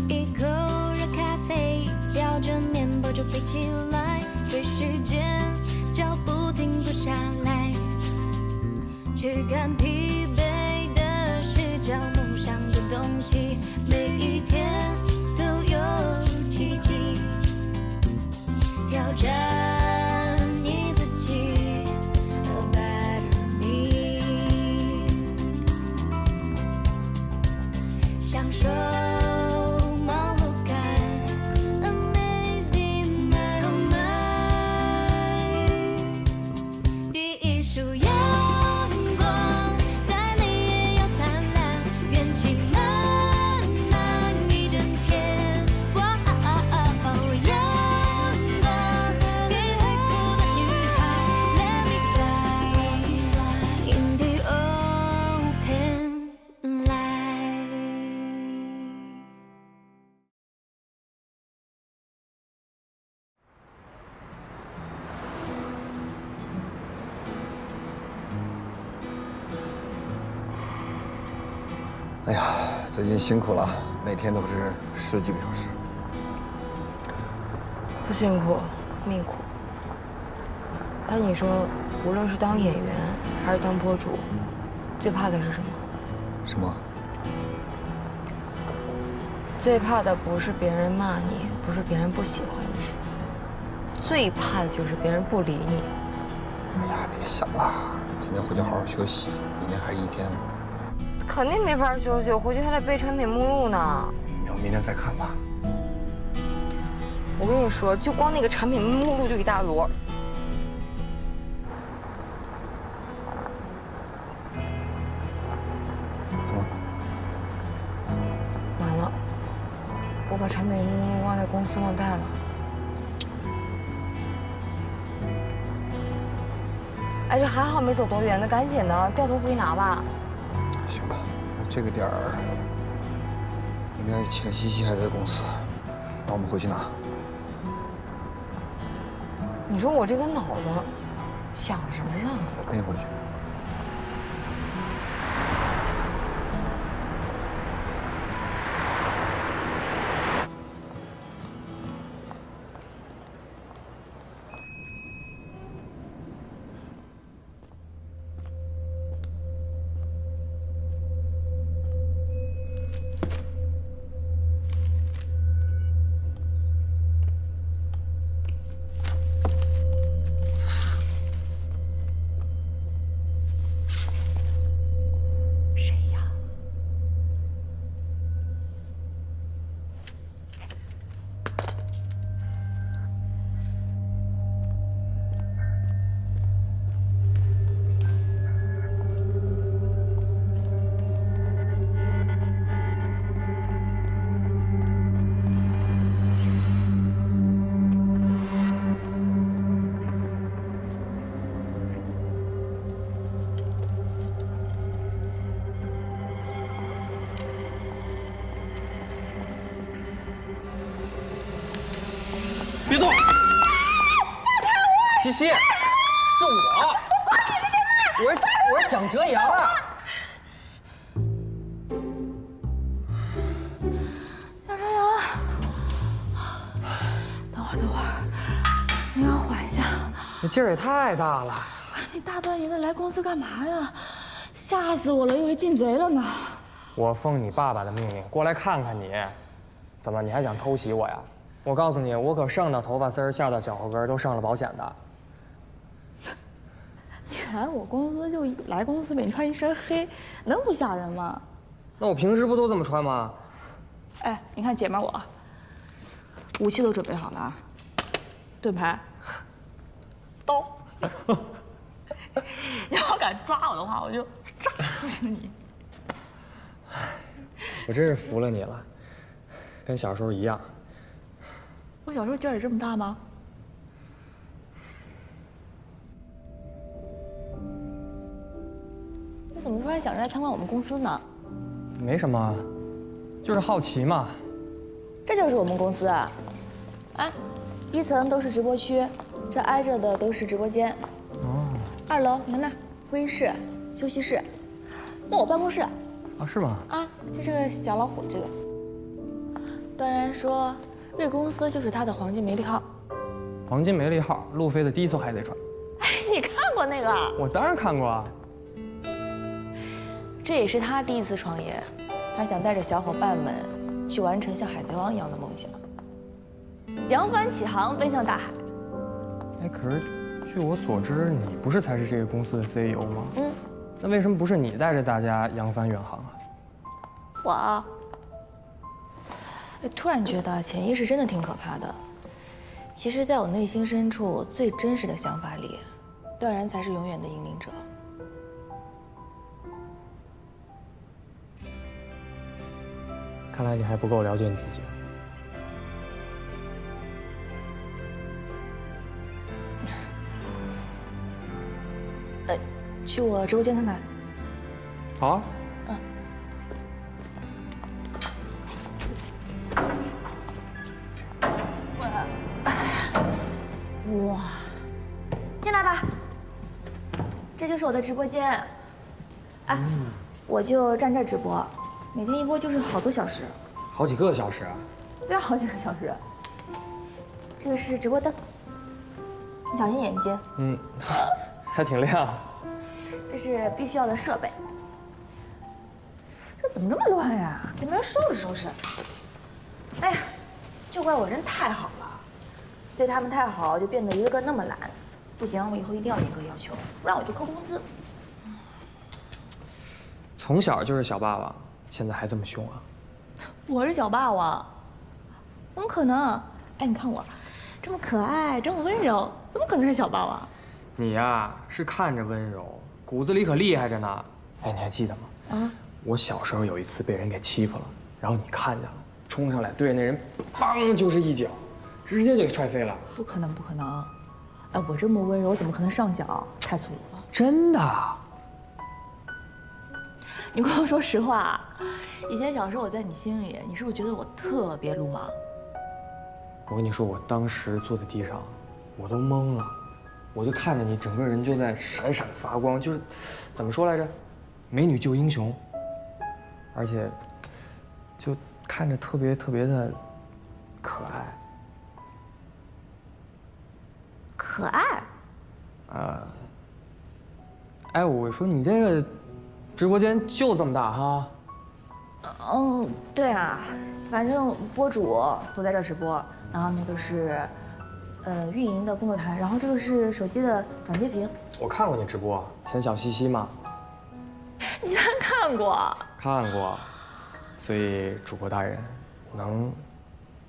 一口热咖啡，叼着面包就飞起来，追时间，脚步停不下来，去看疲惫的视角，梦想的东西，每一天都有奇迹，挑战你自己 ，A better me， 享受。哎呀，最近辛苦了，每天都是10几个小时。不辛苦，命苦。哎，你说，无论是当演员还是当博主，最怕的是什么？什么？最怕的不是别人骂你，不是别人不喜欢你，最怕的就是别人不理你。哎呀，别想了，今天回去好好休息，明天还是一天。肯定没法休息，我回去还得背产品目录呢。明天再看吧。我跟你说，就光那个产品目录就一大摞。怎么？完了，我把产品目录忘在公司忘带了。哎，这还好没走多远呢，赶紧的，掉头回去拿吧。行吧，那这个点儿，应该钱西西还在公司，那我们回去拿。你说我这个脑子想什么呢？我陪你回去。别动！西西，是我。我管你是谁了！我是蒋哲阳啊。蒋哲阳，等会儿，你要缓一下。你劲儿也太大了。你大半夜的来公司干嘛呀？吓死我了，以为进贼了呢。我奉你爸爸的命令过来看看你，怎么你还想偷袭我呀？我告诉你，我可上到头发丝儿，下到脚后跟都上了保险的。你来我公司就来公司呗，你穿一身黑，能不吓人吗？那我平时不都这么穿吗？哎，你看姐们我，武器都准备好了啊，盾牌、刀。你要敢抓我的话，我就炸死你！我真是服了你了，跟小时候一样。我小时候劲儿也这么大吗？你怎么突然想着来参观我们公司呢？没什么，就是好奇嘛。这就是我们公司啊！哎，1层都是直播区，这挨着的都是直播间。哦。2楼你看那儿，会议室、休息室，那我办公室。啊，是吗？啊，就这个小老虎这个。段然说，瑞公司就是他的黄金梅利号。黄金梅利号，路飞的第一艘海贼船。哎，你看过那个？我当然看过啊。这也是他第一次创业，他想带着小伙伴们去完成像海贼王一样的梦想，扬帆起航，飞向大海。哎，可是据我所知，你不是才是这个公司的 CEO 吗？嗯，那为什么不是你带着大家扬帆远航啊？我啊，突然觉得潜意识真的挺可怕的。其实，在我内心深处最真实的想法里，段然才是永远的引领者。看来你还不够了解你自己。去我直播间看看。好啊。哇，进来吧，这就是我的直播间。哎，我就站这儿直播，每天一播就是好多小时。好几个小时啊？对啊，好几个小时。这个是直播灯，你小心眼睛。嗯，还挺亮。这是必须要的设备。这怎么这么乱呀？得没人收拾收拾。哎呀，就怪我人太好了，对他们太好，就变得一个个那么懒。不行，我以后一定要严格要求，不然我就扣工资。从小就是小霸王，现在还这么凶啊？我是小霸王，怎么可能？哎，你看我，这么可爱，这么温柔，怎么可能是小霸王？你呀，是看着温柔，骨子里可厉害着呢。哎，你还记得吗？啊，我小时候有一次被人给欺负了，然后你看见了，冲上来对着那人，梆就是一脚，直接就给踹飞了。不可能，不可能！哎，我这么温柔，怎么可能上脚？太粗鲁了。真的？你跟我说实话，以前小时候我在你心里，你是不是觉得我特别鲁莽？我跟你说，我当时坐在地上，我都懵了，我就看着你整个人就在闪闪发光，就是怎么说来着，美女救英雄，而且就看着特别特别的可爱。可爱？哎，我说你这个直播间就这么大哈？嗯，对啊，反正播主都在这儿直播，然后那个是，运营的工作台，然后这个是手机的短截屏。我看过你直播，显小兮兮嘛。你居然看过？看过，所以主播大人，能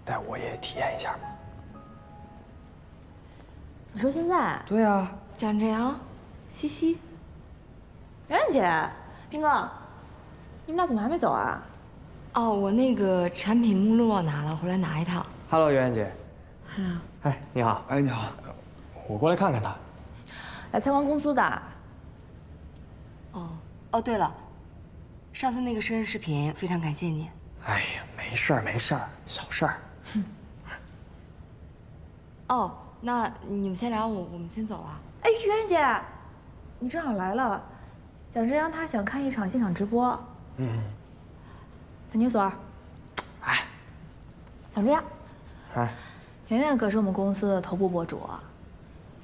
带我也体验一下吗？你说现在？对啊。蒋志阳，西西，圆圆姐，斌哥，你们俩怎么还没走啊？哦，我那个产品目录忘拿了，回来拿一趟。Hello， 圆圆姐。Hello。哎，你好。哎，你好。我过来看看他。来参观公司的。哦，对了，上次那个生日视频，非常感谢你。哎呀，没事儿没事儿，小事儿。哦，那你们先聊，我们先走了。哎，圆圆姐，你正好来了，蒋志阳他想看一场现场直播。蒋金锁。哎。蒋志阳。哎。圆圆可是我们公司的头部博主，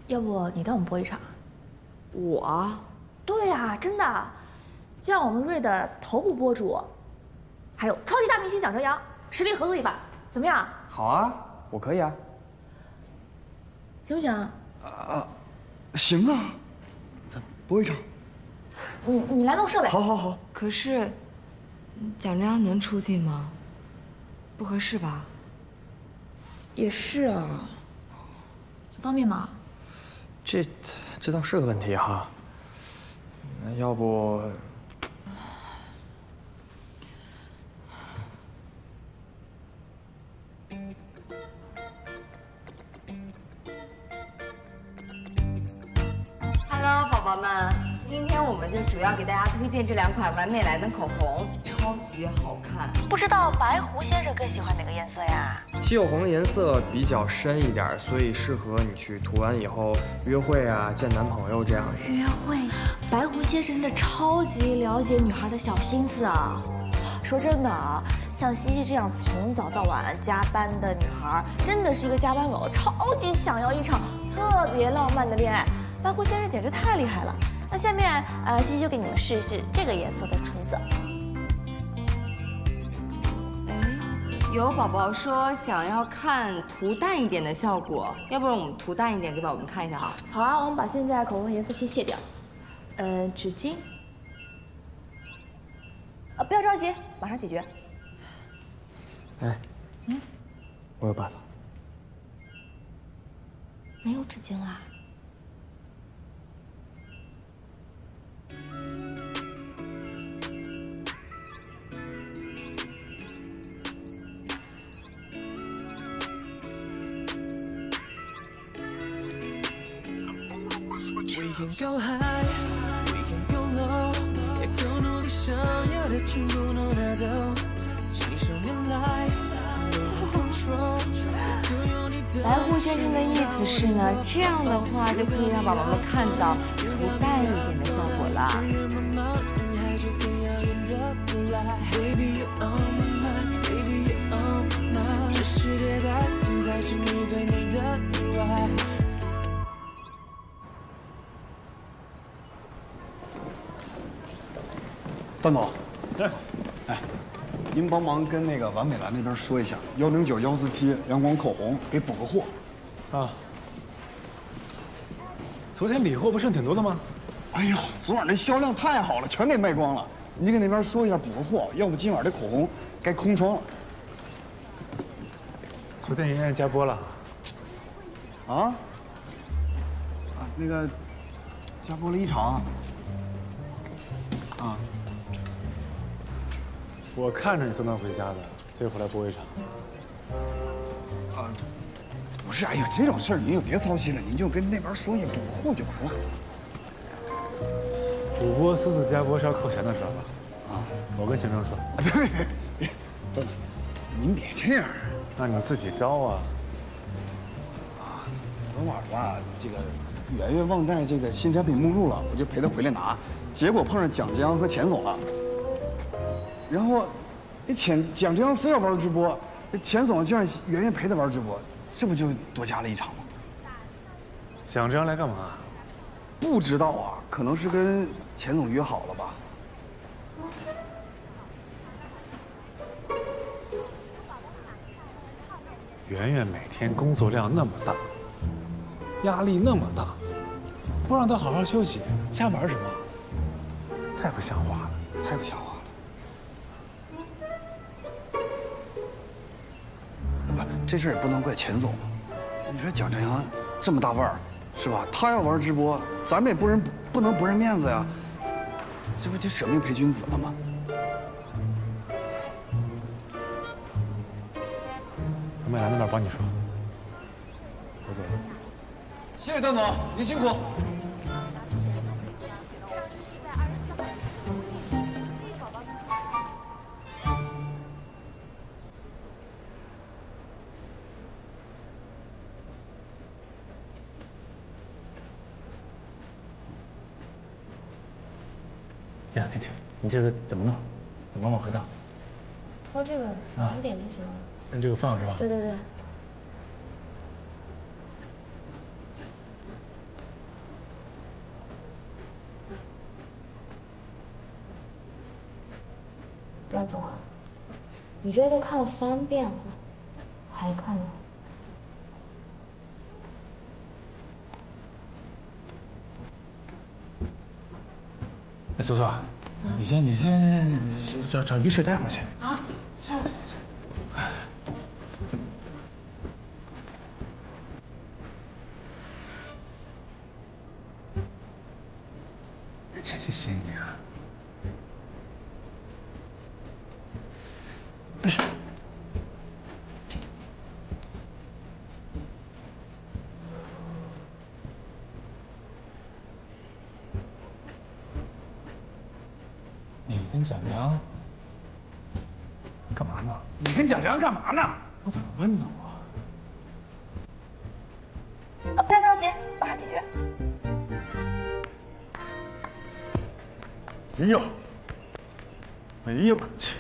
要不你带我们播一场？我？对呀，真的，就让我们瑞的头部博主，还有超级大明星蒋哲阳实力合作一把，怎么样？好啊，我可以啊。行不行？行啊，咱播一场。你来弄设备。好。可是，蒋志阳能出去吗？不合适吧？也是啊，方便吗？这倒是个问题哈。那要不，宝宝们，今天我们就主要给大家推荐这2款完美蓝的口红，超级好看。不知道白狐先生更喜欢哪个颜色呀？稀有红的颜色比较深一点，所以适合你去涂完以后约会啊、见男朋友这样。约会，白狐先生真的超级了解女孩的小心思啊。说真的啊，像西西这样从早到晚加班的女孩，真的是一个加班狗，超级想要一场特别浪漫的恋爱。白狐先生简直太厉害了。那下面西西就给你们试一试这个颜色的唇色。有宝宝说想要看涂淡一点的效果，要不然我们涂淡一点给宝宝们看一下哈。好啊，我们把现在口红颜色先卸掉。纸巾。不要着急，马上解决。哎，我有办法。没有纸巾啦。We can go high, we can go low， 也够努力想要的全部都拿走。信手拈来 ，lose control。白狐先生的意思是呢，这样的话就可以让宝宝们看到涂淡一点的效果了。Baby you're on my mind, baby you're on my mind。这世界再精彩，是你最美的意外。段总，哎，您帮忙跟那个完美蓝那边说一下，109、147阳光口红给补个货。啊，昨天理货不剩挺多的吗？哎呦，昨晚这销量太好了，全给卖光了。你就跟那边说一下补个货，要不今晚这口红该空窗了。昨天圆圆加播了。啊？那个加播了1场。啊。我看着你送他回家的，所以回来播一场。不是，哎呀，这种事儿您就别操心了，您就跟那边说一下补货就完了。主播私自加播是要扣钱的，知道吧？啊，我跟行政说。别，段总，您别这样。那你自己招啊。昨晚吧，这个圆圆忘带这个新产品目录了，我就陪她回来拿，结果碰上蒋志阳和钱总了。然后，那蒋志阳非要玩直播，钱总就让圆圆陪他玩直播，这不就多加了1场吗？蒋志阳来干嘛？不知道啊，可能是跟钱总约好了吧。圆圆每天工作量那么大，压力那么大，不让她好好休息，瞎玩什么？太不像话了，太不像话了。不，这事儿也不能怪钱总。你说蒋振阳这么大腕儿，是吧？他要玩直播，咱们也不能不认面子呀。这不就舍命陪君子了吗？美兰那边帮你说，我走了。谢谢段总，您辛苦。呀，婷婷，你这个怎么弄？怎么往回倒？拖这个2点就行了。按这个放是吧？对对对。段总啊，你这都看了3遍了，还看呢？哎，苏苏，你先找浴室待会儿去。啊，是。谢谢你啊。不是。你跟蒋良干嘛呢？你跟蒋良干嘛呢？我怎么问呢我？不要着急，马上解决。哎呦，哎呦我去！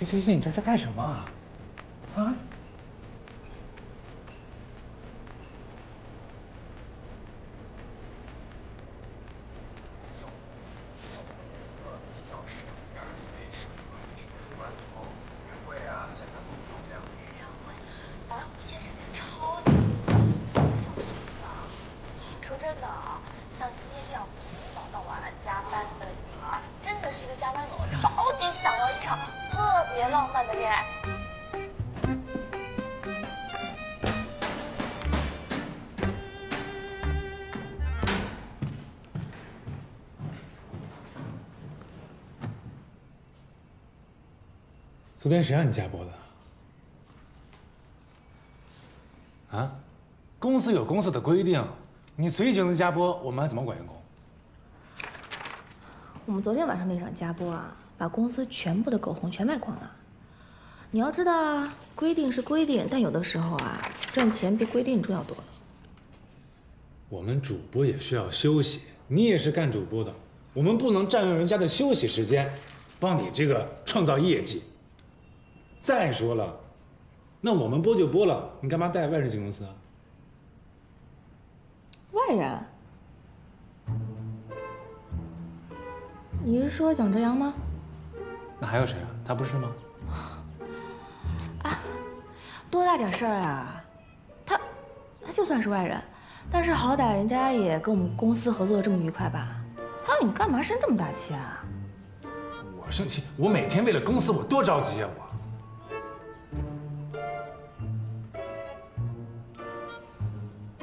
行，你这干什么啊？啊？说真的啊，像今天这样从早到晚加班的女孩，真的是一个加班狗，超级想要一场特别浪漫的恋爱。昨天谁让你加播的？啊？公司有公司的规定，你随意就能加播，我们还怎么管员工？我们昨天晚上那场加播啊，把公司全部的狗红全卖光了。你要知道啊，规定是规定，但有的时候啊，赚钱比规定重要多了。我们主播也需要休息，你也是干主播的，我们不能占用人家的休息时间，帮你这个创造业绩。再说了，那我们播就播了，你干嘛带外人进公司啊？外人？你是说蒋哲阳吗？那还有谁啊？他不是吗？多大点事儿啊！他就算是外人，但是好歹人家也跟我们公司合作的这么愉快吧？还有你干嘛生这么大气啊？我生气，我每天为了公司我多着急啊我。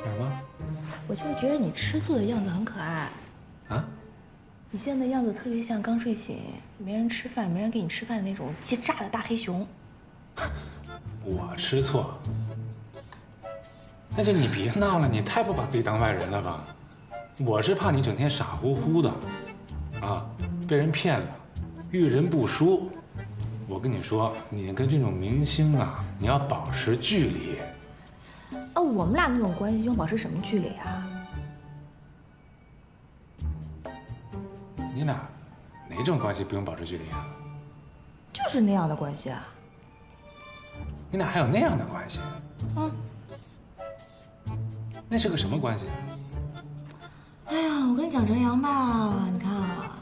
什么？我就是觉得你吃醋的样子很可爱。啊？你现在的样子特别像刚睡醒、没人吃饭、没人给你吃饭的那种气炸的大黑熊。我吃错？那就你别闹了，你太不把自己当外人了吧？我是怕你整天傻乎乎的，啊，被人骗了，遇人不淑。我跟你说，你跟这种明星啊，你要保持距离。啊，我们俩那种关系用保持什么距离啊？你俩哪种关系不用保持距离啊？就是那样的关系啊。你俩还有那样的关系？嗯。那是个什么关系？哎呀，我跟蒋哲阳吧，你看啊，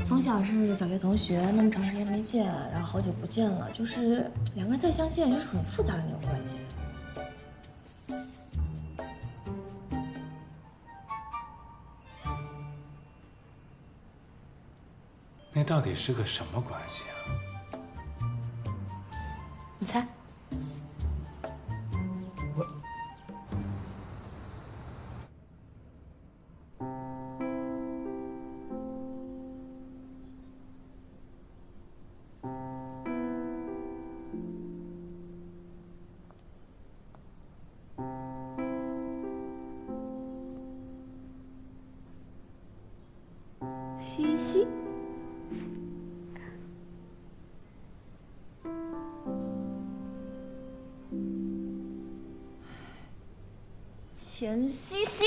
从小是小学同学，那么长时间没见，然后好久不见了，就是两个人再相见，就是很复杂的那种关系。那到底是个什么关系啊？你猜？西西。钱西西，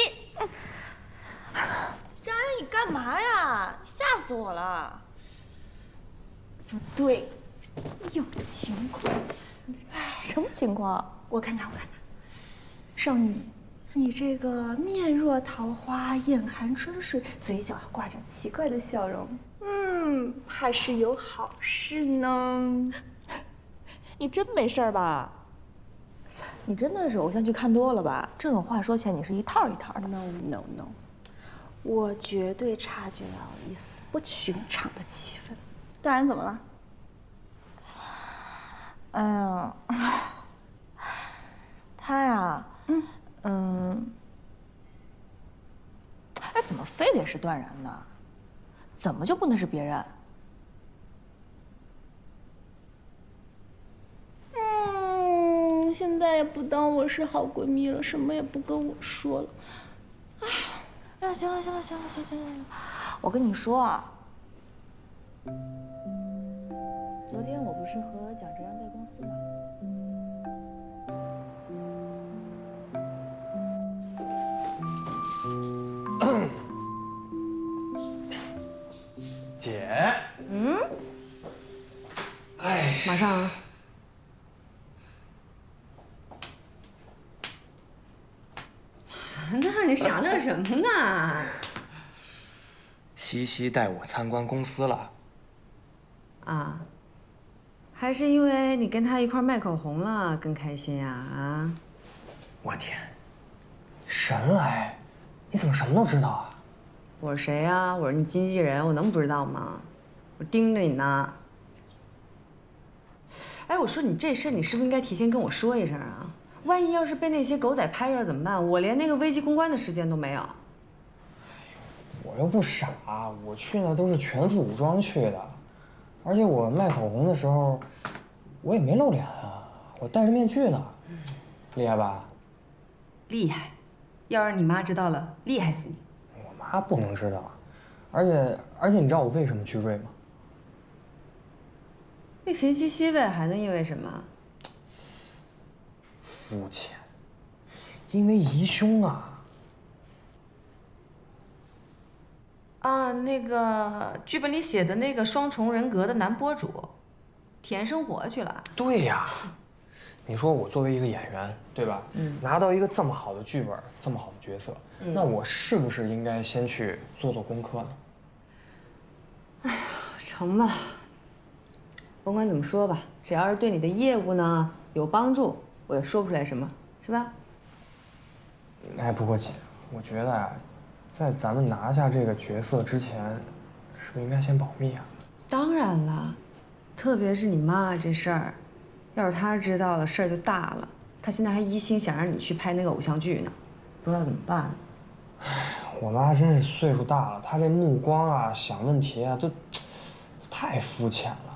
张安，你干嘛呀？吓死我了！不对，有情况。哎，什么情况？我看看。少女，你这个面若桃花，眼含春水，嘴角挂着奇怪的笑容，怕是有好事呢。你真没事吧？你真的是偶像剧看多了吧？这种话说起来，你是一套一套的。No， 我绝对察觉到一丝不寻常的气氛。大人怎么了？哎呀，他呀，哎，怎么非得是段然呢？怎么就不能是别人？现在也不当我是好闺蜜了，什么也不跟我说了。哎，行了，我跟你说啊，昨天我不是和蒋哲阳在公司吗？姐，哎呀，马上啊。那你傻乐什么呢？西西带我参观公司了。啊？还是因为你跟他一块卖口红了更开心呀？啊？我天，神来，你怎么什么都知道啊？我是谁呀？我是你经纪人，我能不知道吗？我盯着你呢。哎，我说你这事，你是不是应该提前跟我说一声啊？万一要是被那些狗仔拍着了怎么办？我连那个危机公关的时间都没有。我又不傻，我去那都是全副武装去的，而且我卖口红的时候，我也没露脸啊，我戴着面具呢，厉害吧？厉害，要是你妈知道了，厉害死你！我妈不能知道，而且你知道我为什么去瑞吗？为秦西西呗，还能因为什么？肤浅，因为疑凶啊。啊，那个剧本里写的那个双重人格的男播主，体验生活去了。对呀，你说我作为一个演员，对吧？拿到一个这么好的剧本，这么好的角色，那我是不是应该先去做做功课呢？哎呀，成吧。甭管怎么说吧，只要是对你的业务呢有帮助，我也说不出来什么，是吧？哎，不过姐，我觉得啊，在咱们拿下这个角色之前，是不是应该先保密啊？当然了，特别是你妈这事儿，要是她知道了，事儿就大了。她现在还一心想让你去拍那个偶像剧呢，不知道怎么办。哎，我妈真是岁数大了，她这目光啊、想问题啊，都太肤浅了。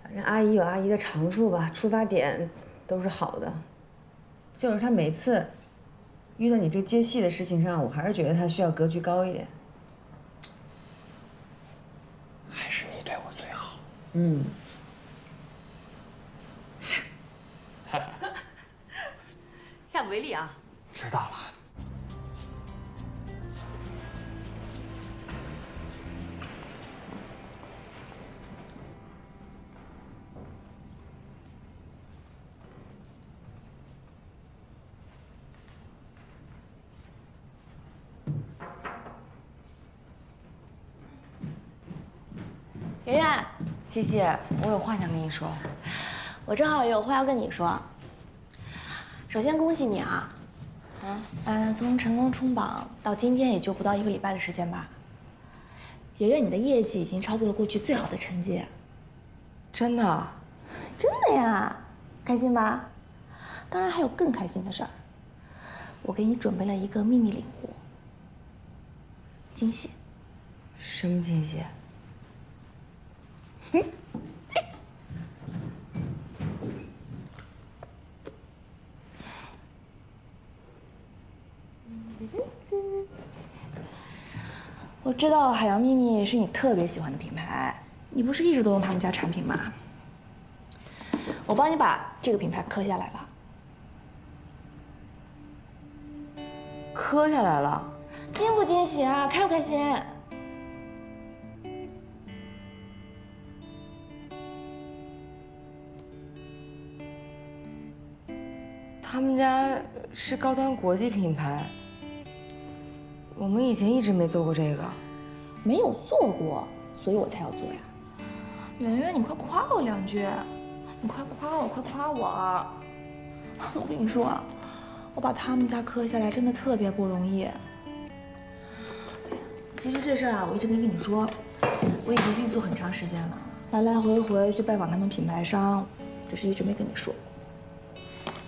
反正阿姨有阿姨的长处吧，出发点都是好的。就是她每次遇到你这接戏的事情上，我还是觉得她需要格局高一点。还是你对我最好。嗯。下不为例啊。知道了。圆圆，西西，我有话想跟你说。我正好也有话要跟你说。首先恭喜你啊！从成功冲榜到今天也就不到1个礼拜的时间吧。圆圆，你的业绩已经超过了过去最好的成绩。真的？真的呀，开心吧？当然还有更开心的事儿，我给你准备了一个秘密礼物，惊喜。什么惊喜？我知道海洋秘密是你特别喜欢的品牌，你不是一直都用他们家产品吗？我帮你把这个品牌刻下来了。刻下来了？惊不惊喜啊？开不开心？他们家是高端国际品牌，我们以前一直没做过这个。没有做过，所以我才要做呀。圆圆，你快夸我2句，你快夸我，快夸我啊！我跟你说啊，我把他们家刻下来真的特别不容易。其实这事儿啊，我一直没跟你说，我已经预做很长时间了，来来回回去拜访他们品牌商，只是一直没跟你说。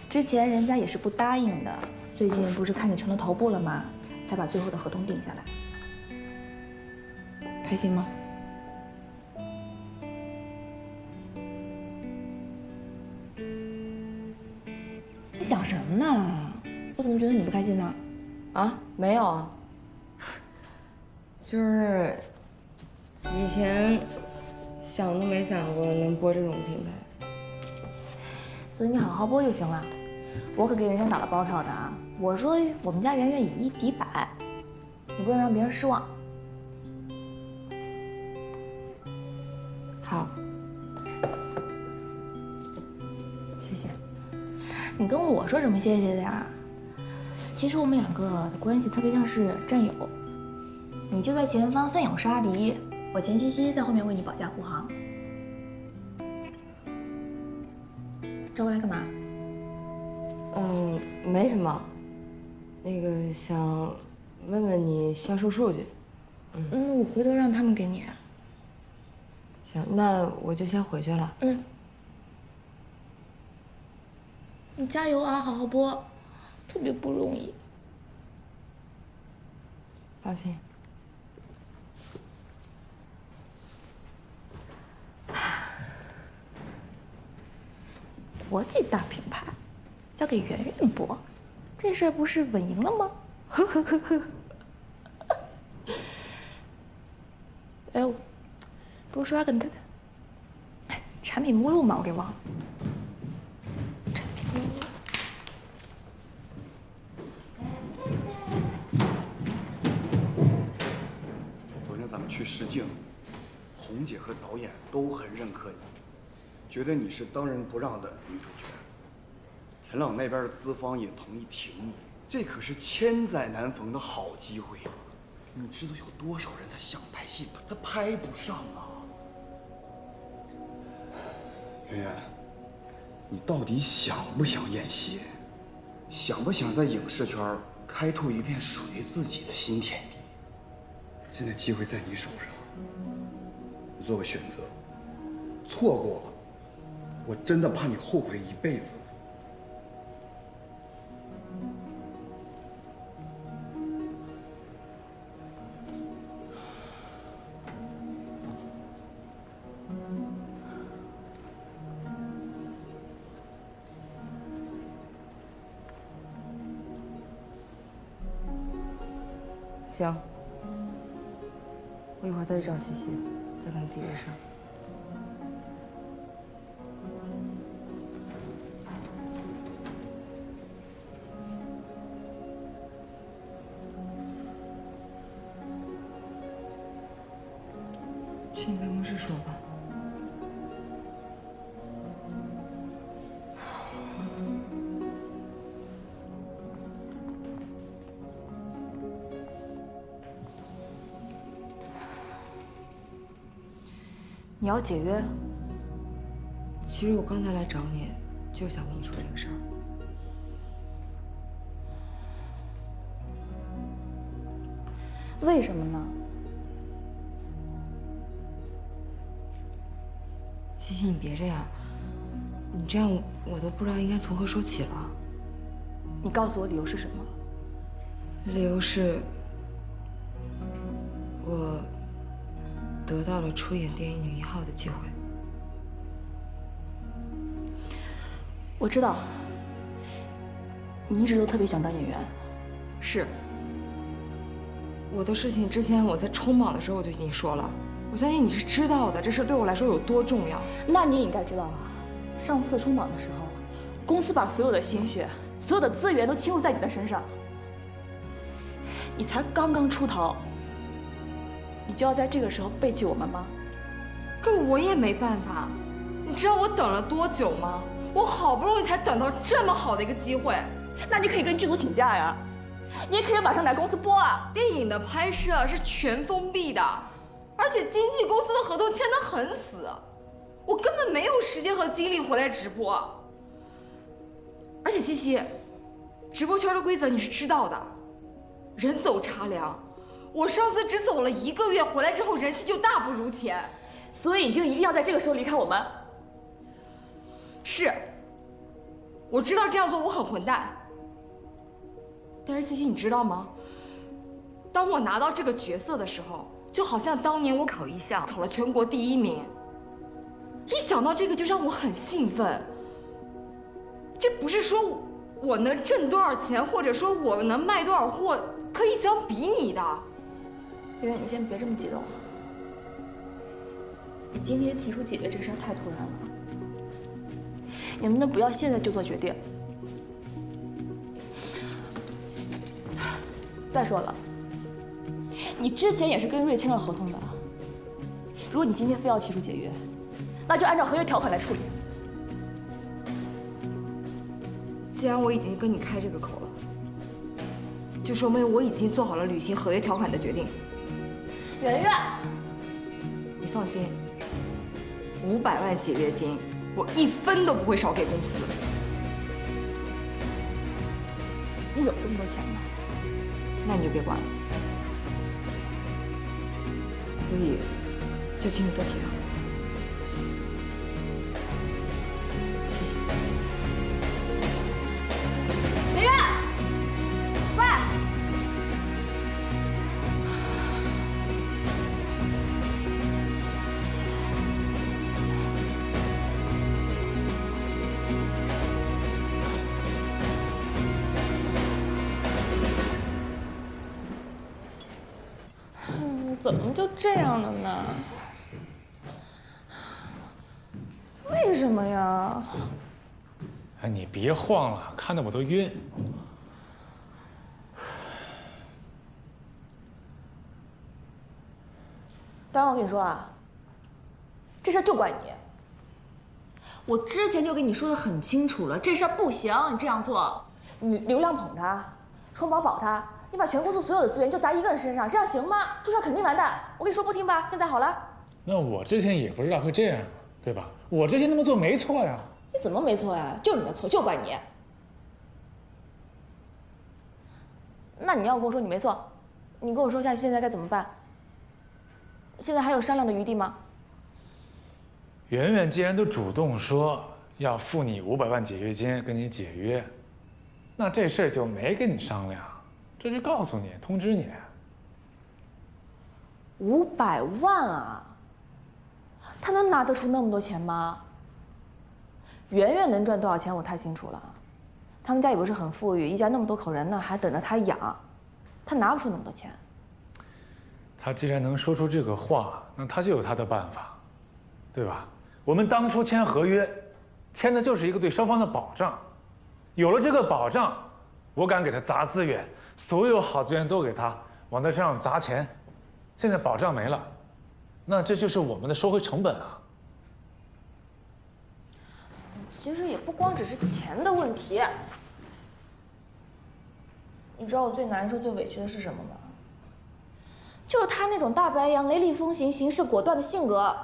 之前人家也是不答应的，最近不是看你成了头部了吗？才把最后的合同定下来。开心吗？你想什么呢？我怎么觉得你不开心呢？啊，没有，就是以前想都没想过能播这种品牌。所以你好好播就行了。我可给人家打了包票的啊！我说我们家圆圆以1敌100，你不能让别人失望。好，谢谢。你跟我说什么谢谢的呀？其实我们两个的关系特别像是战友，你就在前方奋勇杀敌，我钱西西在后面为你保驾护航。找我来干嘛？没什么，那个想问问你销售数据。我回头让他们给你。行，那我就先回去了。你加油啊，好好播，特别不容易。放心。国际大品牌交给圆圆播，这事儿不是稳赢了吗？哎，不是说要跟他产品目录吗？我给忘了。产品目录。昨天咱们去试镜，红姐和导演都很认可你，觉得你是当仁不让的女主角。田朗那边的资方也同意挺你，这可是千载难逢的好机会啊！你知道有多少人他想拍戏，他拍不上啊？圆圆，你到底想不想演戏？想不想在影视圈开拓一片属于自己的新天地？现在机会在你手上，你做个选择。错过了，我真的怕你后悔一辈子。行，我一会儿再去找西西，再跟他提这事儿。去你办公室说吧。你要解约？其实我刚才来找你，就是想跟你说这个事儿。为什么呢？西西，你别这样，你这样我都不知道应该从何说起了。你告诉我理由是什么？理由是，我得到了出演电影女一号的机会。我知道，你一直都特别想当演员。是。我的事情之前我在冲榜的时候我就已经说了，我相信你是知道的，这事对我来说有多重要。那你也应该知道啊，上次冲榜的时候，公司把所有的心血、所有的资源都倾注在你的身上，你才刚刚出头，你就要在这个时候背弃我们吗？可是我也没办法，你知道我等了多久吗？我好不容易才等到这么好的一个机会。那你可以跟剧组请假呀，你也可以马上来公司播啊。电影的拍摄是全封闭的，而且经纪公司的合同签得很死，我根本没有时间和精力回来直播。而且西西，直播圈的规则你是知道的，人走茶凉。我上次只走了1个月，回来之后人气就大不如前，所以你就一定要在这个时候离开我们。是，我知道这样做我很混蛋，但是西西你知道吗？当我拿到这个角色的时候，就好像当年我考艺校考了全国第1名，一想到这个就让我很兴奋。这不是说我能挣多少钱，或者说我能卖多少货可以相比拟的。圆圆，你先别这么激动。你今天提出解约这个事儿太突然了，你能不能不要现在就做决定？再说了，你之前也是跟瑞签了合同的，如果你今天非要提出解约，那就按照合约条款来处理。既然我已经跟你开这个口了，就说明我已经做好了履行合约条款的决定。圆圆，你放心，500万解约金，我1分都不会少给公司。你有这么多钱吗？那你就别管了。所以，就请你多体谅。谢谢。圆圆，喂。怎么就这样了呢？为什么呀？哎，你别晃了，看得我都晕。当然，我跟你说啊，这事儿就怪你。我之前就跟你说的很清楚了，这事儿不行，你这样做，你流量捧他，充饱保他，你把全公司所有的资源就砸一个人身上，这样行吗？这事儿肯定完蛋。我跟你说不听吧，现在好了。那我之前也不知道会这样，对吧？我之前那么做没错呀。你怎么没错呀？就你的错，就怪你。那你要跟我说你没错，你跟我说一下现在该怎么办？现在还有商量的余地吗？圆圆既然都主动说要付你500万解约金，跟你解约，那这事儿就没跟你商量，这就告诉你，通知你。500万啊！他能拿得出那么多钱吗？圆圆能赚多少钱，我太清楚了。他们家也不是很富裕，一家那么多口人呢，还等着他养，他拿不出那么多钱。他既然能说出这个话，那他就有他的办法，对吧？我们当初签合约，签的就是一个对双方的保障。有了这个保障，我敢给他砸资源，所有好资源都给他，往他身上砸钱。现在保障没了，那这就是我们的收回成本啊。其实也不光只是钱的问题。你知道我最难受、最委屈的是什么吗？就是他那种大白杨、雷厉风行、行事果断的性格。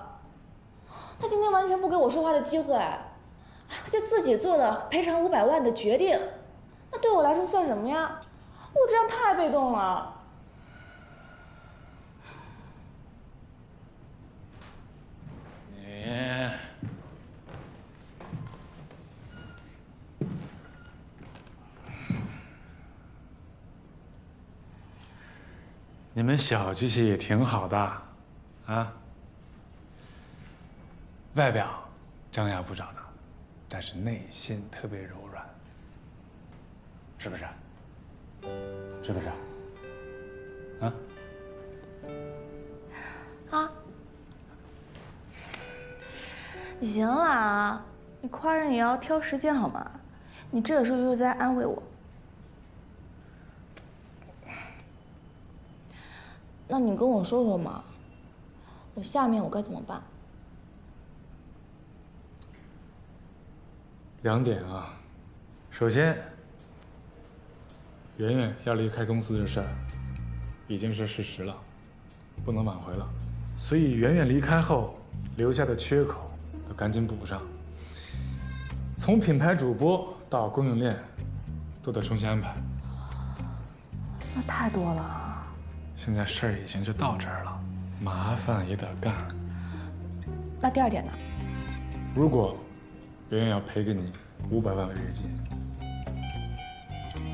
他今天完全不给我说话的机会，他就自己做了赔偿500万的决定。那对我来说算什么呀？我这样太被动了。你们小剧气也挺好的，啊？外表张牙舞爪的，但是内心特别柔软，是不是？是不是？啊？啊！你行了啊，你夸人也要挑时间好吗？你这个时候又在安慰我。那你跟我说说嘛，我下面我该怎么办2点啊，首先，圆圆要离开公司的事儿，已经是事实了，不能挽回了，所以圆圆离开后留下的缺口都赶紧补上。从品牌主播到供应链，都得重新安排。那太多了。现在事儿已经就到这儿了，麻烦也得干。那第2点呢？如果圆圆要赔给你500万违约金，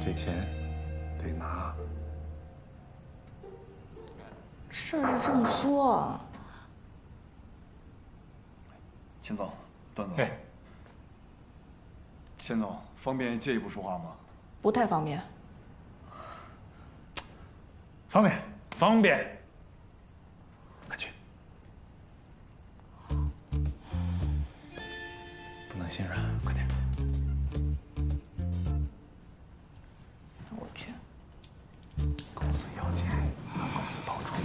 这钱得拿。事儿是这么说。钱总，段总。哎，钱总，方便借一步说话吗？不太方便。方便，方便。快去。不能心软，快点。我去。公司要钱，公司包装。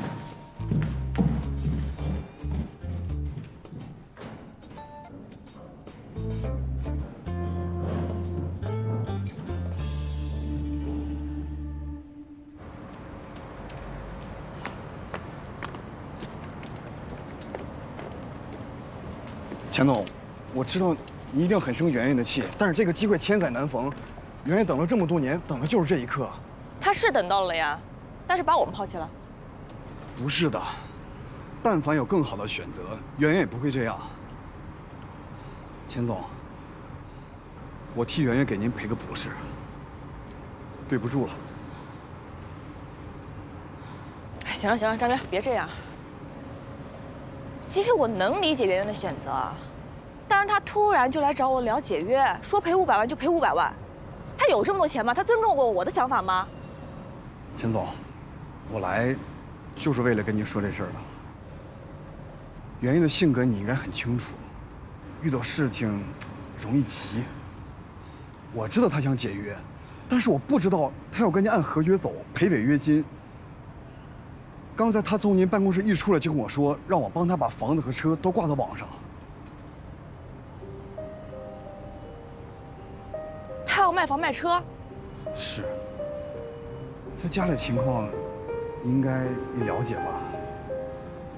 钱总，我知道你一定很生圆圆的气，但是这个机会千载难逢，圆圆等了这么多年，等的就是这一刻。他是等到了呀，但是把我们抛弃了。不是的，但凡有更好的选择，圆圆也不会这样。钱总，我替圆圆给您赔个不是，对不住了。行了行了，张哥，别这样。其实我能理解圆圆的选择，但是他突然就来找我聊解约，说赔500万就赔500万，他有这么多钱吗？他尊重过我的想法吗？钱总，我来就是为了跟您说这事儿的。圆圆的性格你应该很清楚，遇到事情容易急。我知道她想解约，但是我不知道她要跟您按合约走，赔违约金。刚才她从您办公室一出来就跟我说，让我帮她把房子和车都挂到网上。他要卖房卖车？是。他家里情况，你应该也了解吧？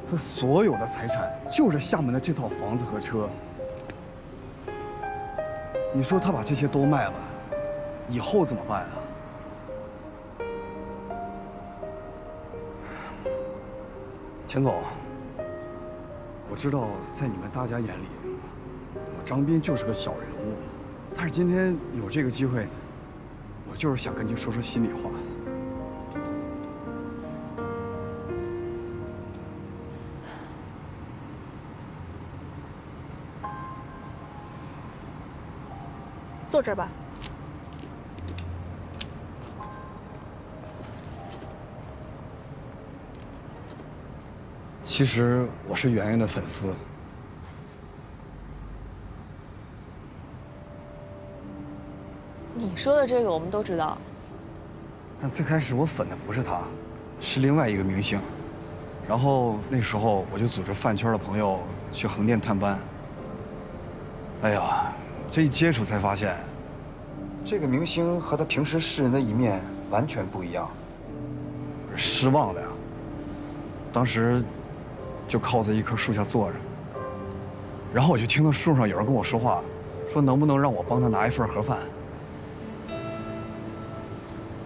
他所有的财产就是厦门的这套房子和车。你说他把这些都卖了，以后怎么办啊？钱总，我知道在你们大家眼里，我张斌就是个小人物，但是今天有这个机会，我就是想跟您说说心里话。坐这儿吧。其实我是圆圆的粉丝。你说的这个我们都知道。但最开始我粉的不是她，是另外一个明星。然后那时候我就组织饭圈的朋友去横店探班。哎呀，这一接触才发现，这个明星和他平时示人的一面完全不一样。失望的呀。当时就靠在一棵树下坐着，然后我就听到树上有人跟我说话，说能不能让我帮他拿一份盒饭。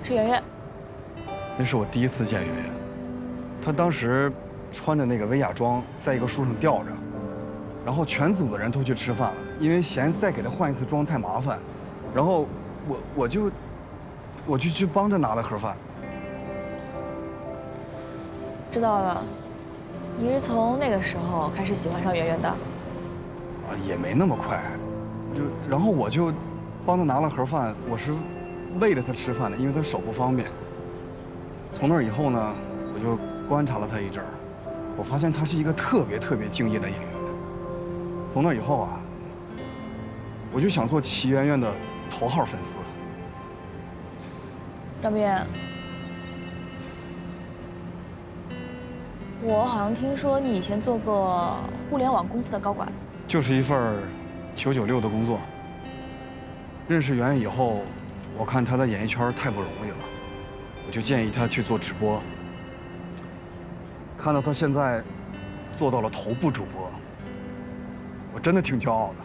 是圆圆。那是我第一次见圆圆，她当时穿着那个薇娅装，在一个树上吊着，然后全组的人都去吃饭了，因为嫌再给她换一次妆太麻烦，然后我就去帮她拿了盒饭。知道了，你是从那个时候开始喜欢上圆圆的？啊，也没那么快，然后我就帮她拿了盒饭，我是喂着她吃饭的，因为她手不方便。从那以后呢，我就观察了她一阵儿，我发现她是一个特别敬业的演员。从那以后啊，我就想做齐圆圆的头号粉丝。张斌，我好像听说你以前做过互联网公司的高管。就是一份996的工作。认识圆圆以后，我看她在演艺圈太不容易了，我就建议她去做直播。看到她现在做到了头部主播，我真的挺骄傲的。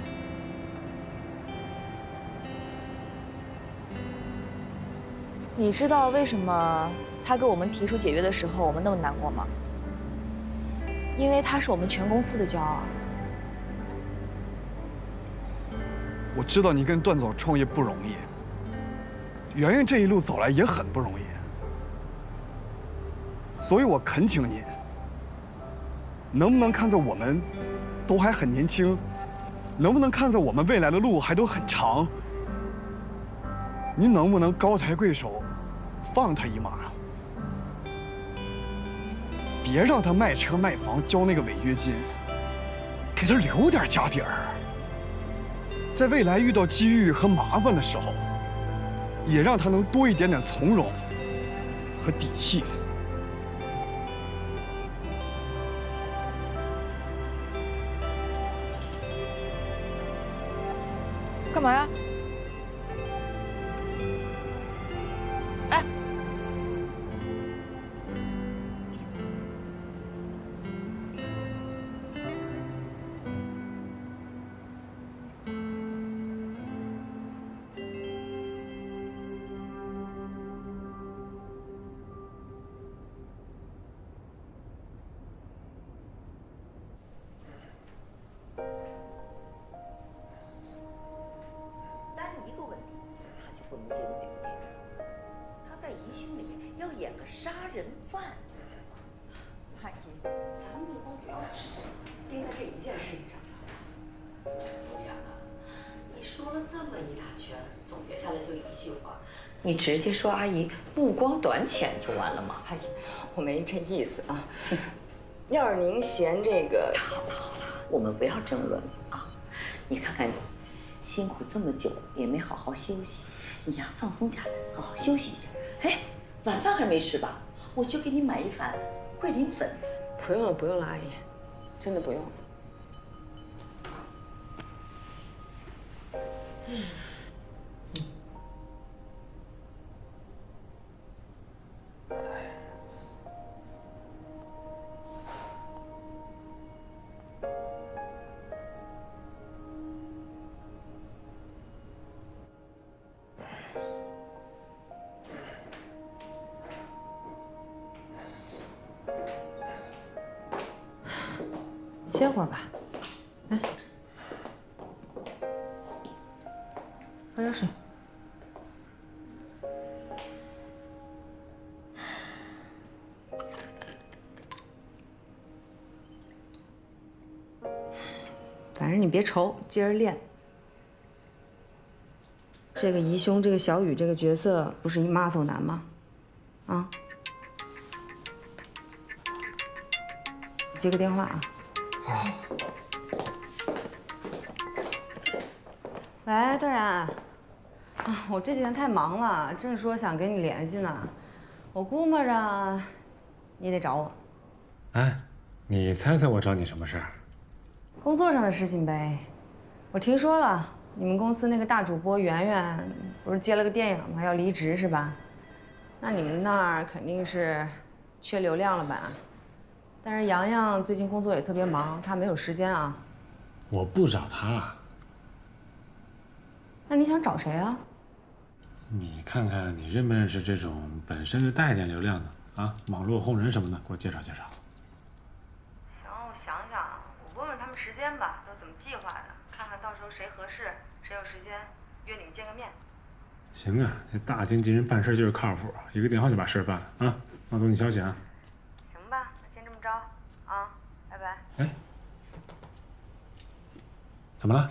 你知道为什么他跟我们提出解约的时候我们那么难过吗？因为他是我们全公司的骄傲。我知道你跟段总创业不容易，圆圆这一路走来也很不容易，所以我恳请您，能不能看在我们都还很年轻，能不能看在我们未来的路还都很长，您能不能高抬贵手，放他一马？别让他卖车卖房交那个违约金，给他留点家底儿。在未来遇到机遇和麻烦的时候，也让他能多一点点从容和底气。干嘛呀？哎，姐的那个电影，她在《疑凶》里面要演个杀人犯。阿姨，咱目光不要只盯在这一件事情上。欧阳啊，你说了这么一大圈，总结下来就一句话，你直接说阿姨目光短浅就完了吗？阿姨，我没这意思啊。要是您嫌这个……好了好了，我们不要争论了啊！你看看你，辛苦这么久也没好好休息，你呀放松下来，好好休息一下。哎，晚饭还没吃吧？我就给你买一碗桂林粉。不用了，不用了，阿姨，真的不用了。歇会儿吧，来，喝点水。反正你别愁，接着练。这个疑凶，这个小雨这个角色不是一 muscle 男吗？啊，接个电话啊。喂，段然，啊，我这几天太忙了，正说想跟你联系呢，我估摸着你得找我。哎，你猜猜我找你什么事儿？工作上的事情呗。我听说了，你们公司那个大主播圆圆不是接了个电影吗？要离职是吧？那你们那儿肯定是缺流量了吧？但是洋洋最近工作也特别忙，他没有时间啊。我不找他。那你想找谁啊？你看看你认不认识这种本身就带点流量的啊，网络红人什么的，给我介绍介绍。行，我想想，我问问他们时间吧，都怎么计划的，看看到时候谁合适，谁有时间，约你们见个面。行啊，这大经纪人办事就是靠谱，一个电话就把事儿办了啊。那等你消息啊。行吧，那先这么着啊，拜拜。哎，怎么了？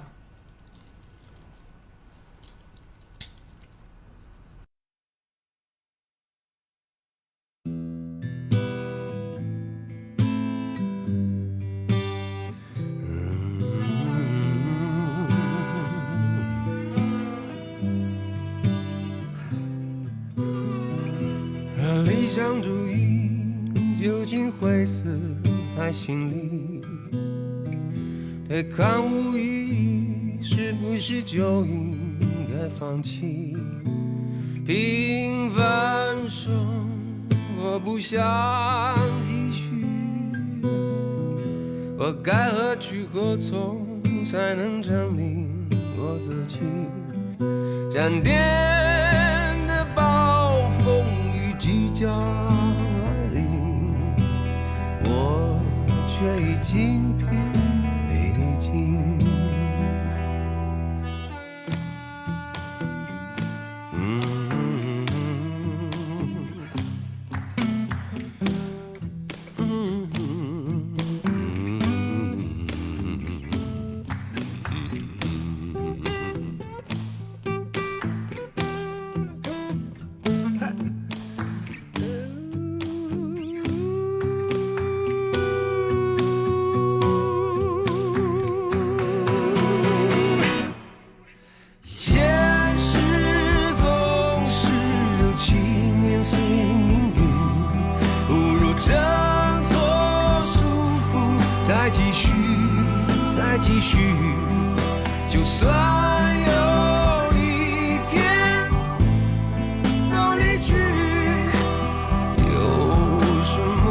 理想主义究竟会死在心里？对抗无意义，是不是就应该放弃？平凡说我不想继续，我该何去何从才能证明我自己？闪电的暴风雨即将来临，我却已精疲力尽。再继续，就算有一天都离去，有什么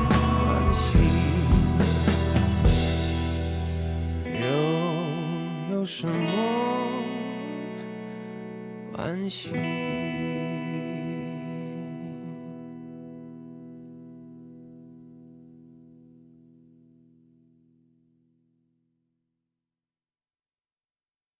关系？有什么关系？